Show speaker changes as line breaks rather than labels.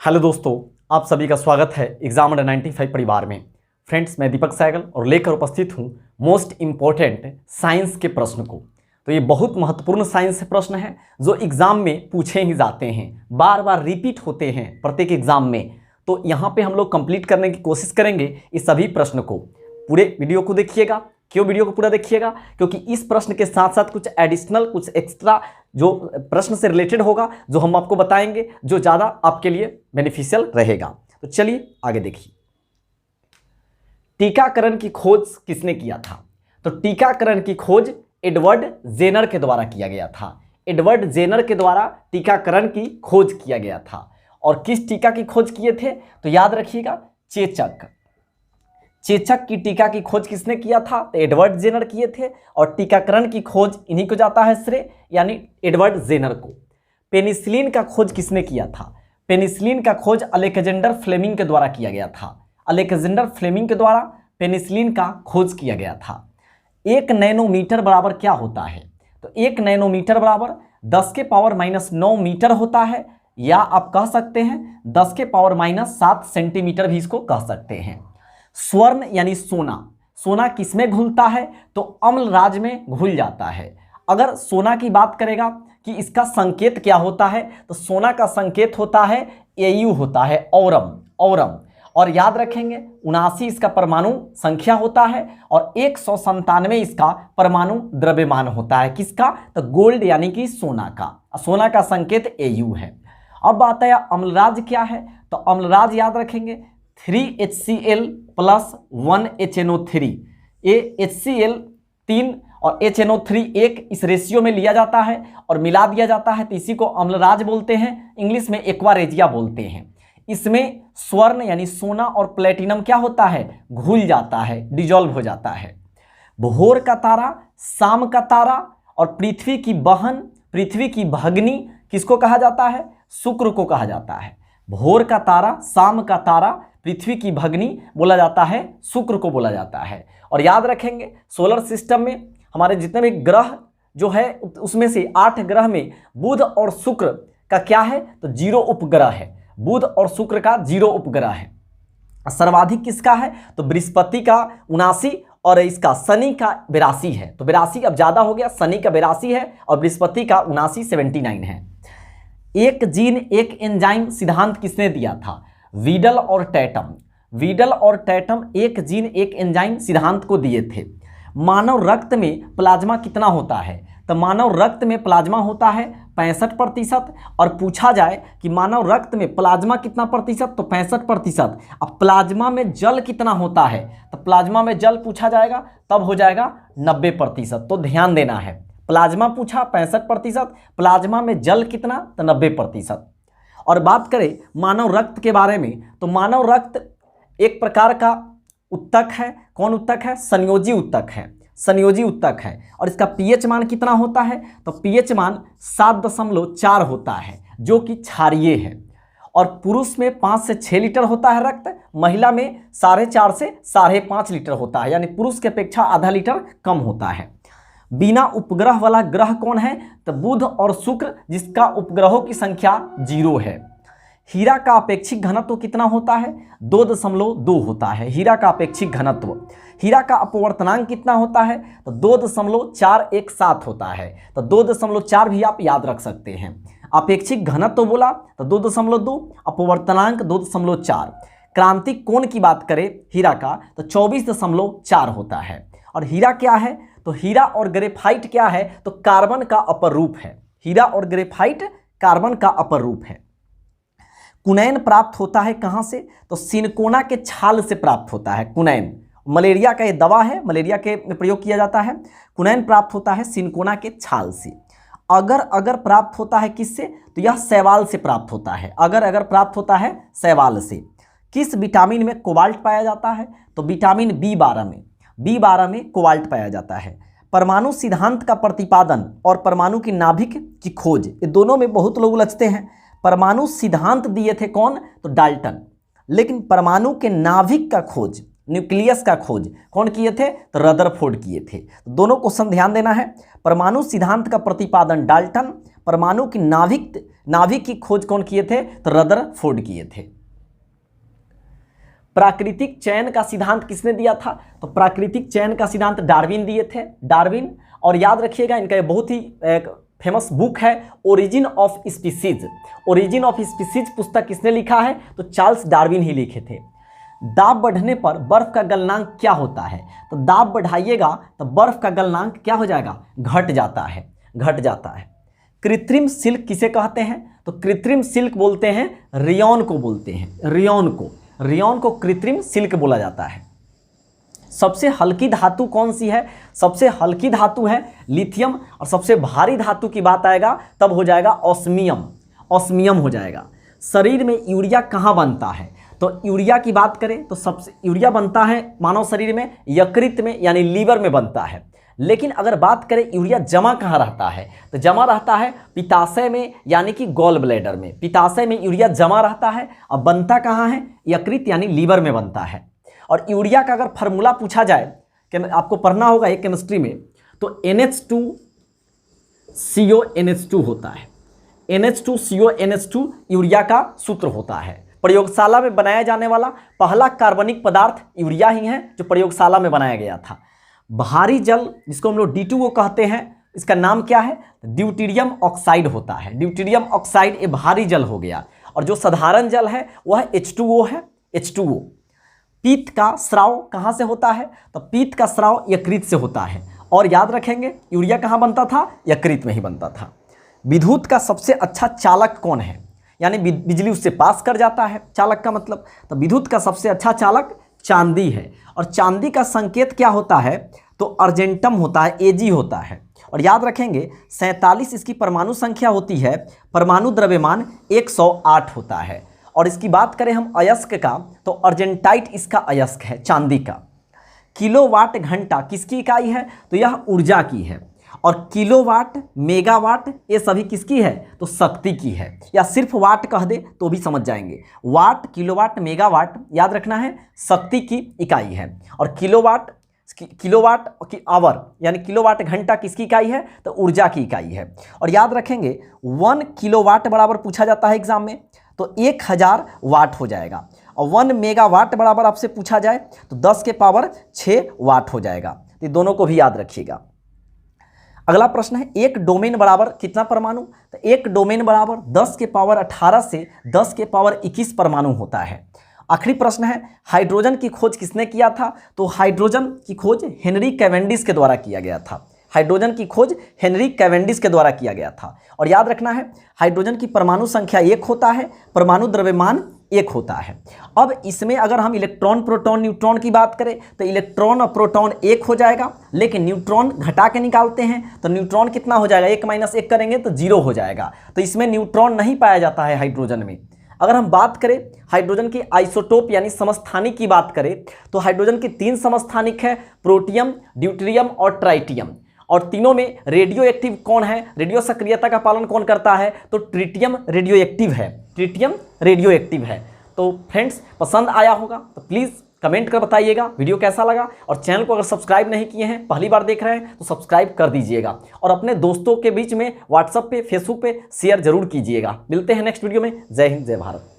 Hello दोस्तों, आप सभी का स्वागत है एग्जाम अंडर 95 परिवार में। फ्रेंड्स, मैं दीपक सहगल और लेकर उपस्थित हूँ मोस्ट इम्पोर्टेंट साइंस के प्रश्न को। तो ये बहुत महत्वपूर्ण साइंस प्रश्न है जो एग्जाम में पूछे ही जाते हैं, बार बार रिपीट होते हैं प्रत्येक एग्जाम में। तो यहाँ पे हम लोग कंप्लीट करने की कोशिश करेंगे इस सभी प्रश्न को। पूरे वीडियो को देखिएगा। क्यों वीडियो को पूरा देखिएगा? क्योंकि इस प्रश्न के साथ साथ कुछ एडिशनल, कुछ एक्स्ट्रा जो प्रश्न से रिलेटेड होगा, जो हम आपको बताएंगे, जो ज़्यादा आपके लिए बेनिफिशियल रहेगा। तो चलिए आगे देखिए। टीकाकरण की खोज किसने किया था? तो टीकाकरण की खोज एडवर्ड जेनर के द्वारा किया गया था। एडवर्ड जेनर के द्वारा टीकाकरण की खोज किया गया था। और किस टीका की खोज किए थे? तो याद रखिएगा, चेचक। चेचक की टीका की खोज किसने किया था? तो एडवर्ड जेनर किए थे। और टीकाकरण की खोज इन्हीं को जाता है श्रेय, यानी एडवर्ड जेनर को। पेनिसिलिन का खोज किसने किया था? पेनिसिलिन का खोज अलेक्जेंडर फ्लेमिंग के द्वारा किया गया था। अलेक्जेंडर फ्लेमिंग के द्वारा पेनिसिलिन का खोज किया गया था। 1 नैनोमीटर बराबर क्या होता है? तो 1 नैनोमीटर बराबर 10⁻⁻9 मीटर होता है, या आप कह सकते हैं 10⁻⁻7 सेंटीमीटर भी इसको कह सकते हैं। स्वर्ण यानी सोना, सोना किसमें घुलता है? तो अम्लराज में घुल जाता है। अगर सोना की बात करेगा कि इसका संकेत क्या होता है, तो सोना का संकेत होता है Au होता है, औरम। और याद रखेंगे 79 इसका परमाणु संख्या होता है और 197 इसका परमाणु द्रव्यमान होता है। किसका? तो गोल्ड यानी कि सोना का। सोना का संकेत Au है। अब बात है अम्लराज क्या है? तो अम्लराज याद रखेंगे 3HCl + 1HNO3। ये HCl 3 और HNO3 1 इस रेशियो में लिया जाता है और मिला दिया जाता है, तो इसी को अम्लराज बोलते हैं। इंग्लिश में एक्वारेजिया बोलते हैं। इसमें स्वर्ण यानी सोना और प्लेटिनम क्या होता है? घुल जाता है, डिजॉल्व हो जाता है। भोर का तारा, शाम का तारा और पृथ्वी की बहन, पृथ्वी की भगनी किसको कहा जाता है? शुक्र को कहा जाता है। भोर का तारा, शाम का तारा, पृथ्वी की भगनी बोला जाता है, शुक्र को बोला जाता है। और याद रखेंगे सोलर सिस्टम में हमारे जितने भी ग्रह जो है, उसमें से 8 ग्रह में बुध और शुक्र का क्या है? तो 0 उपग्रह है। बुध और शुक्र का 0 उपग्रह है। सर्वाधिक किसका है? तो बृहस्पति का 79 और इसका शनि का 82 है। तो 82 अब ज़्यादा हो गया, शनि का 82 है और बृहस्पति का 79 79 है। एक जीन एक एंजाइम सिद्धांत किसने दिया था? वीडल और टैटम। वीडल और टैटम एक जीन एक एंजाइम सिद्धांत को दिए थे। मानव रक्त में प्लाज्मा कितना होता है? तो मानव रक्त में प्लाज्मा होता है 65%। और पूछा जाए कि मानव रक्त में प्लाज्मा कितना प्रतिशत, तो 65%। अब प्लाज्मा में जल कितना होता है? तो प्लाज्मा में जल पूछा जाएगा तब हो जाएगा 90%। तो ध्यान देना है, प्लाज्मा पूछा 65%, प्लाज्मा में जल कितना? तो 90%। और बात करें मानव रक्त के बारे में, तो मानव रक्त एक प्रकार का उत्तक है। कौन उत्तक है? संयोजी उत्तक है। संयोजी उत्तक है। और इसका पीएच मान कितना होता है? तो पीएच मान 7.4 होता है, जो कि क्षारीय है। और पुरुष में 5 से 6 लीटर होता है रक्त, महिला में 4.5 से 5.5 लीटर होता है, यानी पुरुष की अपेक्षा आधा लीटर कम होता है। बिना उपग्रह वाला ग्रह कौन है? तो बुध और शुक्र, जिसका उपग्रहों की संख्या 0 है। हीरा का अपेक्षिक घनत्व कितना होता है? 2.2 होता है हीरा का अपेक्षिक घनत्व। हीरा का अपवर्तनांक कितना होता है? तो 2.417 होता है। तो 2.4 भी आप याद रख सकते हैं। अपेक्षिक घनत्व बोला तो 2.2, अपवर्तनांक 2.4। क्रांतिक कोण की बात करें हीरा का, तो 24.4 होता है। और हीरा क्या है? तो हीरा और ग्रेफाइट क्या है? तो कार्बन का अपर रूप है। हीरा और ग्रेफाइट कार्बन का अपर रूप है। कुनैन प्राप्त होता है कहाँ से? तो सिनकोना के छाल से प्राप्त होता है कुनैन। मलेरिया का ये दवा है, मलेरिया के प्रयोग किया जाता है। कुनैन प्राप्त होता है सिनकोना के छाल से। अगर प्राप्त होता है किससे? तो यह शैवाल से प्राप्त होता है। अगर प्राप्त होता है शैवाल से। किस विटामिन में कोबाल्ट पाया जाता है? तो विटामिन B12 में कोबाल्ट पाया जाता है। परमाणु सिद्धांत का प्रतिपादन और परमाणु की नाभिक की खोज, ये दोनों में बहुत लोग उलझते हैं। परमाणु सिद्धांत दिए थे कौन? तो डाल्टन। लेकिन परमाणु के नाभिक का खोज, न्यूक्लियस का खोज कौन किए थे? तो रदरफोर्ड किए थे। तो दोनों क्वेश्चन ध्यान देना है। परमाणु सिद्धांत का प्रतिपादन डाल्टन, परमाणु की नाभिक की खोज कौन किए थे? तो रदरफोर्ड किए थे। प्राकृतिक चयन का सिद्धांत किसने दिया था? तो प्राकृतिक चयन का सिद्धांत डार्विन दिए थे, डार्विन। और याद रखिएगा इनका बहुत ही फेमस बुक है origin of species. Origin of species पुस्तक किसने लिखा है? तो चार्ल्स डार्विन ही लिखे थे। दाब बढ़ने पर बर्फ का गलनांक क्या होता है? तो दाब बढ़ाइएगा तो बर्फ का गलनांक क्या हो जाएगा? घट जाता है, घट जाता है। कृत्रिम सिल्क किसे कहते हैं? तो कृत्रिम सिल्क बोलते हैं रेयॉन को, बोलते हैं रेयॉन को। रेयॉन को कृत्रिम सिल्क बोला जाता है। सबसे हल्की धातु कौन सी है? सबसे हल्की धातु है लिथियम। और सबसे भारी धातु की बात आएगा तब हो जाएगा ऑस्मियम, ऑस्मियम हो जाएगा। शरीर में यूरिया कहाँ बनता है? तो यूरिया की बात करें तो सबसे यूरिया बनता है मानव शरीर में यकृत में यानी लीवर में बनता है। लेकिन अगर बात करें यूरिया जमा कहाँ रहता है? तो जमा रहता है पित्ताशय में यानी कि गॉल ब्लैडर में। पित्ताशय में यूरिया जमा रहता है। अब बनता कहाँ है? यकृत यानी लीवर में बनता है। और यूरिया का अगर फार्मूला पूछा जाए कि आपको पढ़ना होगा एक केमिस्ट्री में, तो NH2CONH2 होता है। NH2CONH2 यूरिया का सूत्र होता है। प्रयोगशाला में बनाया जाने वाला पहला कार्बनिक पदार्थ यूरिया ही है जो प्रयोगशाला में बनाया गया था। भारी जल जिसको हम लोग D2O कहते हैं, इसका नाम क्या है? ड्यूटीरियम ऑक्साइड होता है। ड्यूटीरियम ऑक्साइड ये भारी जल हो गया। और जो साधारण जल है वह H2O है, H2O। पीत का स्राव कहाँ से होता है? तो पीत का स्राव यकृत से होता है। और याद रखेंगे यूरिया कहाँ बनता था? यकृत में ही बनता था। विद्युत का सबसे अच्छा चालक कौन है? यानी बिजली उससे पास कर जाता है, चालक का मतलब। तो विद्युत का सबसे अच्छा चालक चांदी है। और चांदी का संकेत क्या होता है? तो अर्जेंटम होता है, Ag होता है। और याद रखेंगे 47 इसकी परमाणु संख्या होती है। परमाणु द्रव्यमान 108 होता है। और इसकी बात करें हम अयस्क का, तो अर्जेंटाइट इसका अयस्क है चांदी का। किलोवाट घंटा किसकी इकाई है? तो यह ऊर्जा की है। और किलोवाट, मेगावाट ये सभी किसकी है? तो शक्ति की है। या सिर्फ वाट कह दे तो भी समझ जाएंगे। वाट, किलोवाट, मेगावाट याद रखना है शक्ति की इकाई है। और किलोवाट की आवर यानी किलोवाट घंटा किसकी इकाई है? तो ऊर्जा की इकाई है। और याद रखेंगे 1 किलोवाट बराबर पूछा जाता है एग्जाम में, तो 1000 वाट हो जाएगा। और 1 मेगावाट बराबर आपसे पूछा जाए तो 10 के पावर 6 वाट हो जाएगा। तो दोनों को भी याद रखिएगा। अगला प्रश्न है एक डोमेन बराबर कितना परमाणु? तो एक डोमेन बराबर 10 के पावर 18 से 10 के पावर 21 परमाणु होता है। आखिरी प्रश्न है हाइड्रोजन की खोज किसने किया था? तो हाइड्रोजन की खोज हेनरी कैवेंडिश के द्वारा किया गया था। हाइड्रोजन की खोज हेनरी कैवेंडिश के द्वारा किया गया था। और याद रखना है हाइड्रोजन की परमाणु संख्या 1 होता है, परमाणु द्रव्यमान 1 होता है। अब इसमें अगर हम इलेक्ट्रॉन, प्रोटॉन, न्यूट्रॉन की बात करें तो इलेक्ट्रॉन और प्रोटॉन 1 हो जाएगा। लेकिन न्यूट्रॉन घटा के निकालते हैं तो न्यूट्रॉन कितना हो जाएगा? 1 - 1 करेंगे तो 0 हो जाएगा। तो इसमें न्यूट्रॉन नहीं पाया जाता है हाइड्रोजन में। अगर हम बात करें हाइड्रोजन की आइसोटोप यानी समस्थानिक की बात करें तो हाइड्रोजन की 3 समस्थानिक है, प्रोटियम, ड्यूटेरियम और ट्राइटियम। और तीनों में रेडियो एक्टिव कौन है? रेडियो सक्रियता का पालन कौन करता है? तो ट्रिटियम रेडियो एक्टिव है, ट्रिटियम रेडियो एक्टिव है। तो फ्रेंड्स पसंद आया होगा तो प्लीज़ कमेंट कर बताइएगा वीडियो कैसा लगा। और चैनल को अगर सब्सक्राइब नहीं किए हैं, पहली बार देख रहे हैं तो सब्सक्राइब कर दीजिएगा। और अपने दोस्तों के बीच में व्हाट्सएप पे, फेसबुक पे शेयर जरूर कीजिएगा। मिलते हैं नेक्स्ट वीडियो में। जय हिंद, जय भारत।